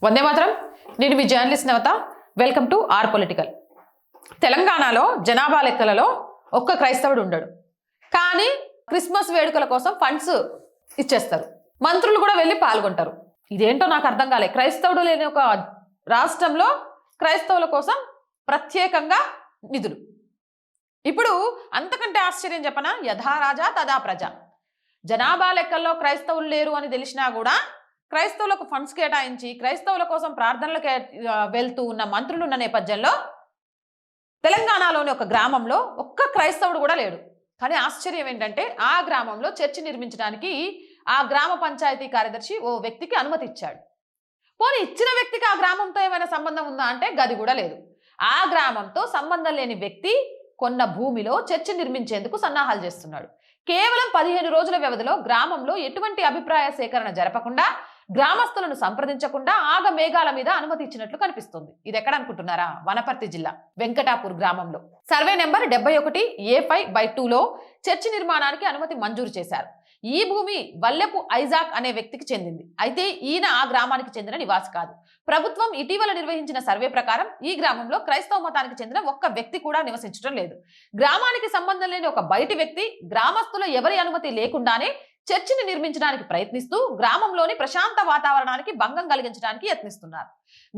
వందే మాత్రం. నేను మీ journalist Navatha. Welcome to R political. తెలంగాణలో జనాభా లెక్కలలో ఒక్క క్రైస్తవుడు ఉండడు, కానీ క్రిస్మస్ వేడుకల కోసం ఫండ్స్ ఇచ్చేస్తారు. మంత్రులు కూడా వెళ్ళి పాల్గొంటారు. ఇదేంటో నాకు అర్థం కాలే. క్రైస్తవుడు లేని ఒక రాష్ట్రంలో క్రైస్తవుల కోసం ప్రత్యేకంగా నిధులు. ఇప్పుడు అంతకంటే ఆశ్చర్యం చెప్పనా, యథా రాజా తదా ప్రజ. జనాభా లెక్కల్లో క్రైస్తవులు లేరు అని తెలిసినా కూడా క్రైస్తవులకు ఫండ్స్ కేటాయించి క్రైస్తవుల కోసం ప్రార్థనలకు వెళ్తూ ఉన్న మంత్రులు ఉన్న నేపథ్యంలో తెలంగాణలోని ఒక గ్రామంలో ఒక్క క్రైస్తవుడు కూడా లేడు. కానీ ఆశ్చర్యం ఏంటంటే ఆ గ్రామంలో చర్చి నిర్మించడానికి ఆ గ్రామ పంచాయతీ కార్యదర్శి ఓ వ్యక్తికి అనుమతి ఇచ్చాడు. పోనీ ఇచ్చిన వ్యక్తికి ఆ గ్రామంతో ఏమైనా సంబంధం ఉందా అంటే గది కూడా లేదు. ఆ గ్రామంతో సంబంధం లేని వ్యక్తి కొన్న భూమిలో చర్చి నిర్మించేందుకు సన్నాహాలు చేస్తున్నాడు. కేవలం 15 రోజుల వ్యవధిలో గ్రామంలో ఎటువంటి అభిప్రాయ సేకరణ జరపకుండా, గ్రామస్తులను సంప్రదించకుండా ఆగ మేఘాల మీద అనుమతి ఇచ్చినట్లు కనిపిస్తుంది. ఇది ఎక్కడ అనుకుంటున్నారా? వనపర్తి జిల్లా వెంకటాపూర్ గ్రామంలో సర్వే నెంబర్ 71A5/2లో చర్చి నిర్మాణానికి అనుమతి మంజూరు చేశారు. ఈ భూమి వల్లెపు ఐజాక్ అనే వ్యక్తికి చెందింది. అయితే ఈయన ఆ గ్రామానికి చెందిన నివాసి కాదు. ప్రభుత్వం ఇటీవల నిర్వహించిన సర్వే ప్రకారం ఈ గ్రామంలో క్రైస్తవ మతానికి చెందిన ఒక్క వ్యక్తి కూడా నివసించడం లేదు. గ్రామానికి సంబంధం లేని ఒక బయటి వ్యక్తి గ్రామస్తుల ఎవరి అనుమతి లేకుండానే చర్చిని నిర్మించడానికి ప్రయత్నిస్తూ గ్రామంలోని ప్రశాంత వాతావరణానికి భంగం కలిగించడానికి యత్నిస్తున్నారు.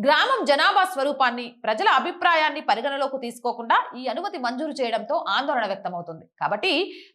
గ్రామం జనాభా స్వరూపాన్ని, ప్రజల అభిప్రాయాన్ని పరిగణలోకి తీసుకోకుండా ఈ అనుమతి మంజూరు చేయడంతో ఆందోళన వ్యక్తమవుతుంది. కాబట్టి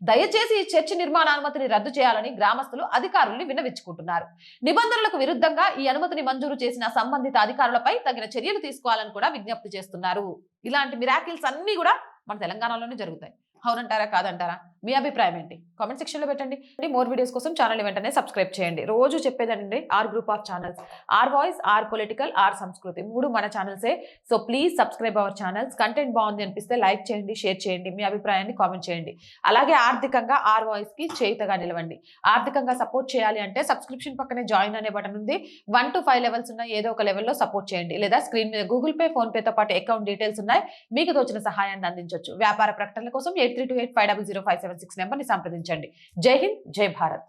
దయచేసి ఈ చర్చి నిర్మాణ అనుమతిని రద్దు చేయాలని గ్రామస్తులు అధికారుల్ని విన్నవించుకుంటున్నారు. నిబంధనలకు విరుద్ధంగా ఈ అనుమతిని మంజూరు చేసిన సంబంధిత అధికారులపై తగిన చర్యలు తీసుకోవాలని కూడా విజ్ఞప్తి చేస్తున్నారు. ఇలాంటి మిరాకిల్స్ అన్ని కూడా మన తెలంగాణలోనే జరుగుతాయి. అవునంటారా కాదంటారా? మీ అభిప్రాయం ఏంటి? కామెంట్ సెక్షన్లో పెట్టండి. మోర్ వీడియోస్ కోసం ఛానల్ వెంటనే సబ్స్క్రైబ్ చేయండి. రోజు చెప్పేదండి R group of channels, R voice, R political, R Sanskriti, 3 మన ఛానల్సే. So please subscribe our channels. Content బాగుంది అనిపిస్తే లైక్ చేయండి, షేర్ చేయండి, మీ అభిప్రాయాన్ని కామెంట్ చేయండి. అలాగే ఆర్థికంగా ఆర్ వాయిస్కి చేతగా నిలవండి. ఆర్థికంగా సపోర్ట్ చేయాలి అంటే సబ్స్క్రిప్షన్ పక్కనే జాయిన్ అనే బటన్ ఉంది. 1 to 5 లెవెల్స్ ఉన్నాయి. ఏదో ఒక లెవెల్లో సపోర్ట్ చేయండి. లేదా స్క్రీన్ మీద గూగుల్ పే, ఫోన్ పేతో పాటు అకౌంట్ డీటెయిల్స్ ఉన్నాయి. మీకు తోచిన సహాయాన్ని అందించవచ్చు. వ్యాపార ప్రకటనల కోసం 8328500576 నెంబర్ని సంప్రదించండి. జై హింద్, జై భారత్.